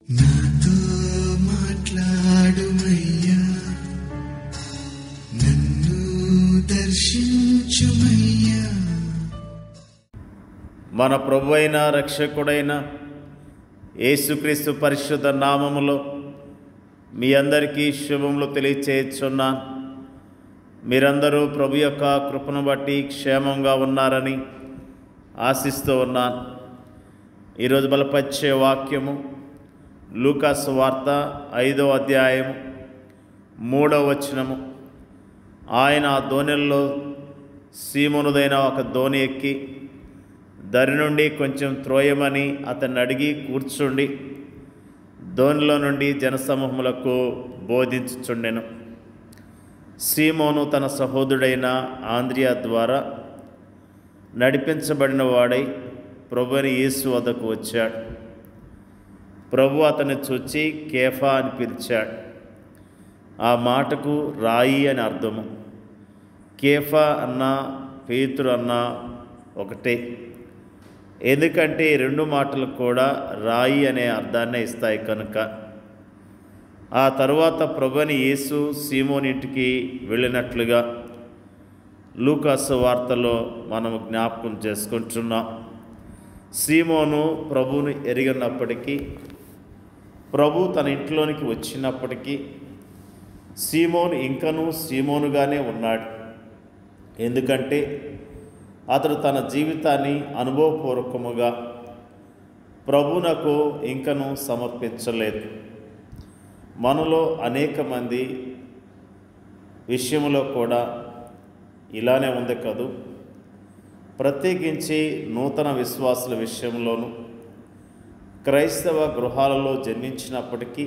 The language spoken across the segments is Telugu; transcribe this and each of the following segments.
నాతో మాట్లాడుమయ్యా, నన్ను దర్శించుమయ్యా. మన ప్రభువైన రక్షకుడైన యేసుక్రీస్తు పరిశుద్ధ నామములో మీ అందరికీ శుభములు తెలియచేయుచున్నాను. మీరందరూ ప్రభు యొక్క కృపను బట్టి క్షేమంగా ఉన్నారని ఆశిస్తూ ఉన్నాను. ఈరోజు బలపరిచే వాక్యము లూకా సువార్త 5వ అధ్యాయము 3వ వచనము. ఆయన ఆ దోణిలో సీమోనుదైన ఒక దోణి ఎక్కి దరి నుండి కొంచెం త్రోయమని అతన్ని అడిగి కూర్చుండి దోణిలో నుండి జనసమూహములకు బోధించుచుండెను. సీమోను తన సహోదరుడైన ఆంద్రియా ద్వారా నడిపించబడిన వాడై ప్రభువైన యేసు వద్దకు వచ్చాడు. ప్రభు అతన్ని చూచి కేఫా అని పిలిచాడు. ఆ మాటకు రాయి అని అర్థము. కేఫా అన్నా పేతురు అన్నా ఒకటే, ఎందుకంటే ఈ రెండు మాటలు కూడా రాయి అనే అర్థాన్నే ఇస్తాయి కనుక. ఆ తరువాత ప్రభువైన యేసు సీమోను ఇంటికి వెళ్ళినట్లుగా లూకా సువార్తలో మనము జ్ఞాపకం చేసుకుంటున్నాం. సీమోను ప్రభువును ఎరిగినప్పటికీ, ప్రభు తన ఇంట్లోనికి వచ్చినప్పటికీ సీమోను ఇంకనూ సీమోనుగానే ఉన్నాడు. ఎందుకంటే అతడు తన జీవితాన్ని అనుభవపూర్వకముగా ప్రభువునకు ఇంకనూ సమర్పించలేదు. మనలో అనేక మంది విషయంలో కూడా ఇలానే ఉంది కదూ. ప్రత్యేకించి నూతన విశ్వాసుల విషయంలోనూ క్రైస్తవ గృహాలలో జన్మించినప్పటికీ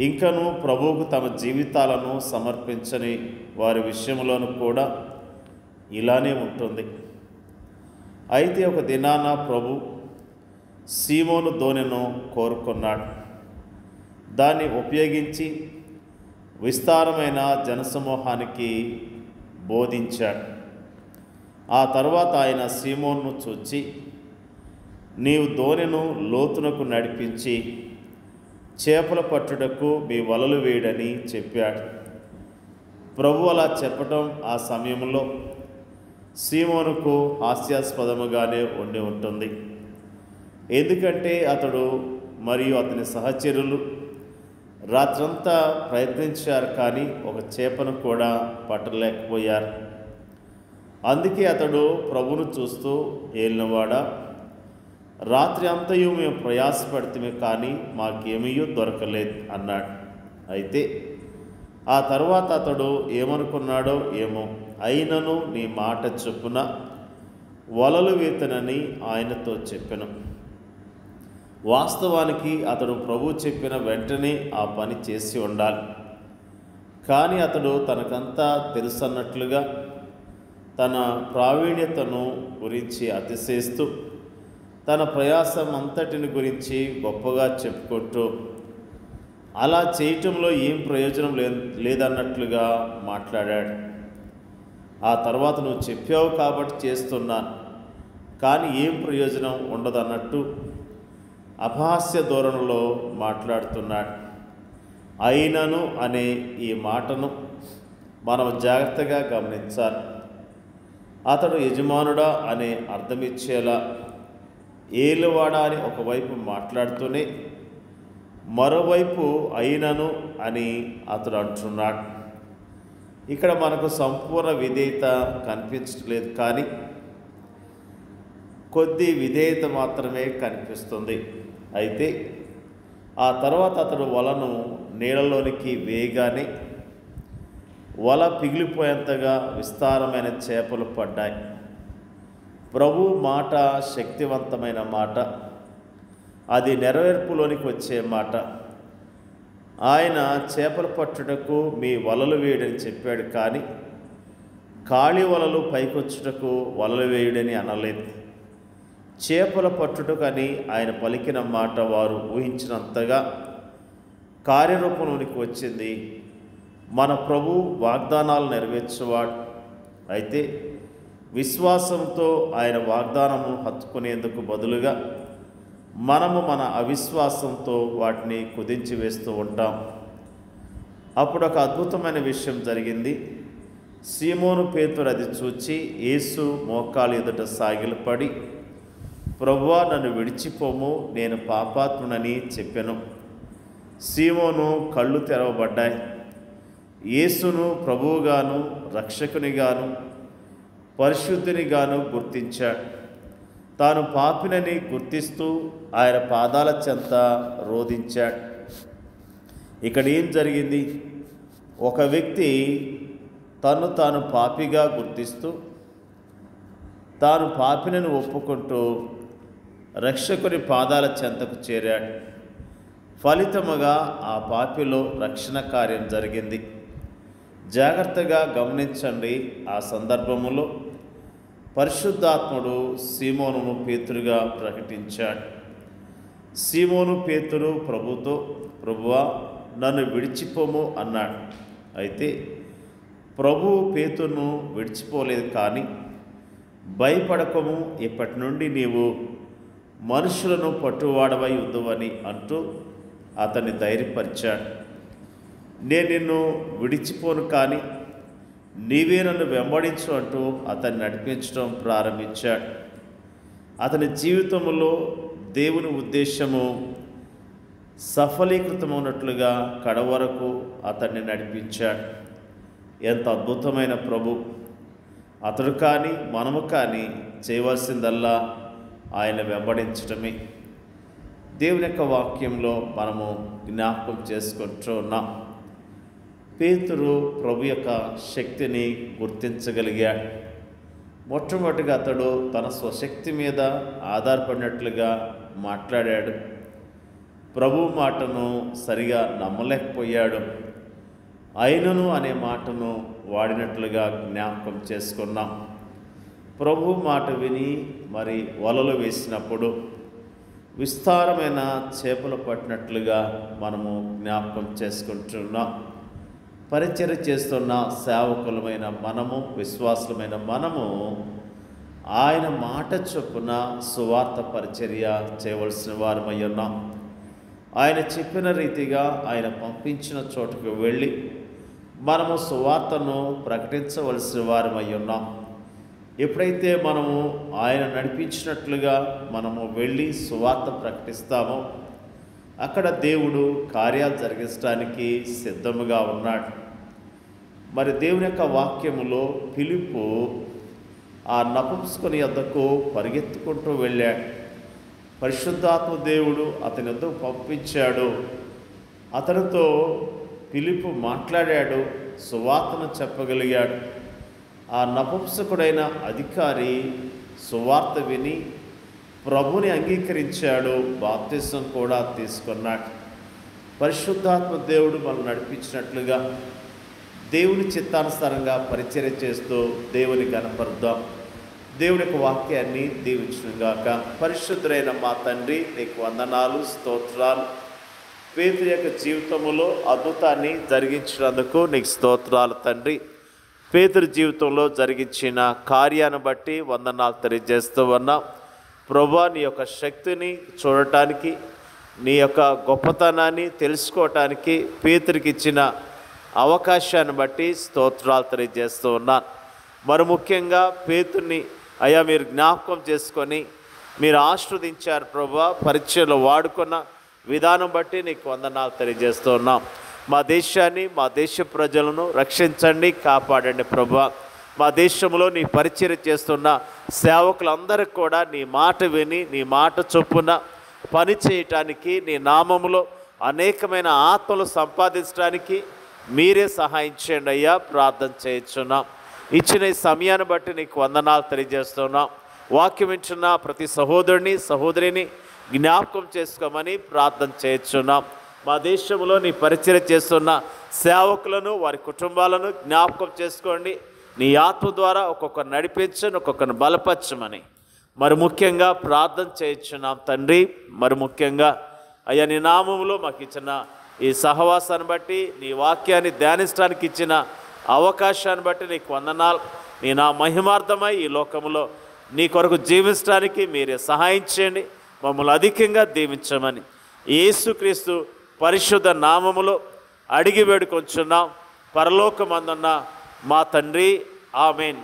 ఇంకనూ ప్రభువుకు తమ జీవితాలను సమర్పించని వారి విషయంలోనూ కూడా ఇలానే ఉంటుంది. అయితే ఒక దినాన ప్రభు సీమోను దోణిను కోరుకున్నాడు. దాన్ని ఉపయోగించి విస్తారమైన జనసమూహానికి బోధించాడు. ఆ తర్వాత ఆయన సీమోనును చూచి, నీవు దోణిను లోతునకు నడిపించి చేపల పట్టుటకు మీ వలలు వేయడని చెప్పాడు. ప్రభు అలా చెప్పడం ఆ సమయంలో సీమోనుకు హాస్యాస్పదముగానే ఉండి ఉంటుంది. ఎందుకంటే అతడు మరియు అతని సహచరులు రాత్రంతా ప్రయత్నించారు, కానీ ఒక చేపను కూడా పట్టలేకపోయారు. అందుకే అతడు ప్రభువును చూస్తూ, ఏలినవాడా, రాత్రి అంతయు మేము ప్రయాసపడితే కానీ మాకేమీ దొరకలేదు అన్నాడు. అయితే ఆ తర్వాత అతడు ఏమనుకున్నాడో ఏమో, అయినను నీ మాట చొప్పున వలలు వేతనని ఆయనతో చెప్పెను. వాస్తవానికి అతడు ప్రభు చెప్పిన వెంటనే ఆ పని చేసి ఉండాలి. కానీ అతడు తనకంతా తెలుసన్నట్లుగా తన ప్రావీణ్యతను గురించి అతిశయిస్తూ తన ప్రయాసం అంతటిని గురించి గొప్పగా చెప్పుకుంటూ అలా చేయటంలో ఏం ప్రయోజనం లేదన్నట్లుగా మాట్లాడాడు. ఆ తర్వాత నువ్వు చెప్పావు కాబట్టి చేస్తున్నాను, కానీ ఏం ప్రయోజనం ఉండదన్నట్టు అపహాస్య ధోరణిలో మాట్లాడుతున్నాడు. అయినను అనే ఈ మాటను మనం జాగ్రత్తగా గమనించాలి. అతడు యజమానుడా అనే అర్థమిచ్చేలా ఏలువాడా అని ఒకవైపు మాట్లాడుతూనే మరోవైపు అయినను అని అతడు అంటున్నాడు. ఇక్కడ మనకు సంపూర్ణ విధేయత కనిపించట్లేదు, కానీ కొద్ది విధేయత మాత్రమే కనిపిస్తుంది. అయితే ఆ తర్వాత అతడు వలను నీళ్ళలోనికి వేయగానే వల పిగిలిపోయేంతగా విస్తారమైన చేపలు పడ్డాయి. ప్రభు మాట శక్తివంతమైన మాట, అది నెరవేర్పులోనికి వచ్చే మాట. ఆయన చేపలు పట్టుటకు మీ వలలు వేయడని చెప్పాడు, కానీ ఖాళీ వలలు పైకొచ్చుటకు వలలు వేయడని అనలేదు. చేపల పట్టుటకు అని ఆయన పలికిన మాట వారు ఊహించినంతగా కార్యరూపంలోనికి వచ్చింది. మన ప్రభు వాగ్దానాలు నెరవేర్చేవాడు. అయితే విశ్వాసంతో ఆయన వాగ్దానము హత్తుకునేందుకు బదులుగా మనము మన అవిశ్వాసంతో వాటిని కుదించి వేస్తూ ఉంటాం. అప్పుడు ఒక అద్భుతమైన విషయం జరిగింది. సీమోను పేతురు అది చూచి యేసు మోకాలు ఎదుట సాగిలపడి, ప్రభువా, నన్ను విడిచిపోము, నేను పాపాత్మునని చెప్పెను. సీమోను కళ్ళు తెరవబడ్డాయి. యేసును ప్రభువుగాను రక్షకునిగాను పరిశుద్ధునిగాను గుర్తించాడు. తాను పాపినని గుర్తిస్తూ ఆయన పాదాల చెంత రోధించాడు. ఇక్కడ ఏం జరిగింది? ఒక వ్యక్తి తాను పాపిగా గుర్తిస్తూ తాను పాపినని ఒప్పుకుంటూ రక్షకుని పాదాల చెంతకు చేరాడు. ఫలితముగా ఆ పాపిలో రక్షణ కార్యం జరిగింది. జాగ్రత్తగా గమనించండి. ఆ సందర్భములో పరిశుద్ధాత్ముడు సీమోనును పేతురుగా ప్రకటించాడు. సీమోను పేతురు ప్రభుతో, ప్రభువా, నన్ను విడిచిపోము అన్నాడు. అయితే ప్రభువు పేతురును విడిచిపోలేదు. కానీ భయపడకము, ఇప్పటి నుండి నీవు మనుషులను పట్టువాడవై ఉందువని అంటూ అతన్ని ధైర్యపరిచాడు. నేను నిన్ను విడిచిపోను, కానీ నీవే నన్ను వెంబడించు అంటూ అతన్ని నడిపించడం ప్రారంభించాడు. అతని జీవితంలో దేవుని ఉద్దేశము సఫలీకృతమైనట్లుగా కడవరకు అతన్ని నడిపించాడు. ఎంత అద్భుతమైన ప్రభు! అతడు కానీ మనము కానీ చేయవలసిందల్లా ఆయన వెంబడించడమే. దేవుని యొక్క వాక్యంలో మనము జ్ఞాపకం చేసుకుంటూ ఉన్నాం. పేతురు ప్రభు యొక్క శక్తిని గుర్తించగలిగాడు. మొట్టమొదటిగా అతడు తన స్వశక్తి మీద ఆధారపడినట్లుగా మాట్లాడాడు. ప్రభు మాటను సరిగా నమ్మలేకపోయాడు. అయినను అనే మాటను వాడినట్లుగా జ్ఞాపకం చేసుకున్నాం. ప్రభు మాట విని మరి వలలు వేసినప్పుడు విస్తారమైన చేపలు పట్టినట్లుగా మనము జ్ఞాపకం చేసుకుంటున్నాం. పరిచర్య చేస్తున్న సేవకులమైన మనము, విశ్వాసులమైన మనము ఆయన మాట చొప్పున సువార్త పరిచర్య చేయవలసిన వారమై ఉన్నాం. ఆయన చెప్పిన రీతిగా ఆయన పంపించిన చోటుకు వెళ్ళి మనము సువార్తను ప్రకటించవలసిన వారమై ఉన్నాం. ఎప్పుడైతే మనము ఆయన నడిపించినట్లుగా మనము వెళ్ళి సువార్త ప్రకటిస్తామో అక్కడ దేవుడు కార్యాలు జరిగించడానికి సిద్ధముగా ఉన్నాడు. మరి దేవుని యొక్క వాక్యములో ఫిలిప్పు ఆ నపుంసకుని యొద్దకు పరిగెత్తుకుంటూ వెళ్ళాడు. పరిశుద్ధాత్మ దేవుడు అతని యొద్దకు పంపించాడు. అతనితో ఫిలిప్పు మాట్లాడాడు, సువార్తను చెప్పగలిగాడు. ఆ నపుంసకుడైన అధికారి సువార్త విని ప్రభుని అంగీకరించాడు, బాప్తిసం కూడా తీసుకున్నాడు. పరిశుద్ధాత్మ దేవుడు మనం నడిపించినట్లుగా దేవుని చిత్తానుసారంగా పరిచర్య చేస్తూ దేవుని కనపరుద్దాం. దేవుని యొక్క వాక్యాన్ని దీవించుగాక. పరిశుద్ధులైన మా తండ్రి, నీకు వందనాలు, స్తోత్రాలు. పేతురు యొక్క జీవితంలో అద్భుతాన్ని జరిగించినందుకు నీకు స్తోత్రాలు తండ్రి. పేతురు జీవితంలో జరిగించిన కార్యాన్ని బట్టి వందనాలు తెలియజేస్తూ ఉన్నాం. ప్రభువా, నీ యొక్క శక్తిని చూడటానికి, నీ యొక్క గొప్పతనాన్ని తెలుసుకోవటానికి పేతురికి ఇచ్చిన అవకాశాన్ని బట్టి స్తోత్రాలు తెలియజేస్తూ ఉన్నాను. మరి ముఖ్యంగా పేతుర్ని అయ్యా మీరు జ్ఞాపకం చేసుకొని మీరు ఆశీర్వదించారు ప్రభువా. పరిచయలో వాడుకున్న విధానం బట్టి నీకు వందనాలు తెలియజేస్తూ ఉన్నాం. మా దేశాన్ని, మా దేశ ప్రజలను రక్షించండి, కాపాడండి ప్రభువా. మా దేశంలో నీ పరిచర్య చేస్తున్న సేవకులందరికీ కూడా నీ మాట విని నీ మాట చొప్పున పని చేయటానికి, నీ నామములో అనేకమైన ఆత్మలు సంపాదించడానికి మీరే సహాయం చేయండి అయ్యా. ప్రార్థన చేయించున్నాం. ఇచ్చిన ఈ సమయాన్ని బట్టి నీకు వందనాలు తెలియజేస్తున్నాం. వాక్యం వింటున్న ప్రతి సహోదరుని సహోదరిని జ్ఞాపకం చేసుకోమని ప్రార్థన చేయించున్నాం. మా దేశంలో నీ పరిచర్య చేస్తున్న సేవకులను, వారి కుటుంబాలను జ్ఞాపకం చేసుకోండి. నీ ఆత్మ ద్వారా ఒక్కొక్కరు నడిపించని, ఒక్కొక్కరిని బలపరచమని మరి ముఖ్యంగా ప్రార్థన చేయించున్నాం తండ్రి. మరి ముఖ్యంగా అయ్యా నీ నామములో మాకు ఇచ్చిన ఈ సహవాసాన్ని బట్టి, నీ వాక్యాన్ని ధ్యానించడానికి ఇచ్చిన అవకాశాన్ని బట్టి నీకు వందనాలు. నీ నా మహిమార్థమై ఈ లోకంలో నీ కొరకు జీవించడానికి మీరే సహాయం చేయండి. మమ్మల్ని అధికంగా దీవించమని యేసుక్రీస్తు పరిశుద్ధ నామములో అడిగి వేడుకొంచున్నాం పరలోకమందున్న మా తండ్రి. ఆమేన్.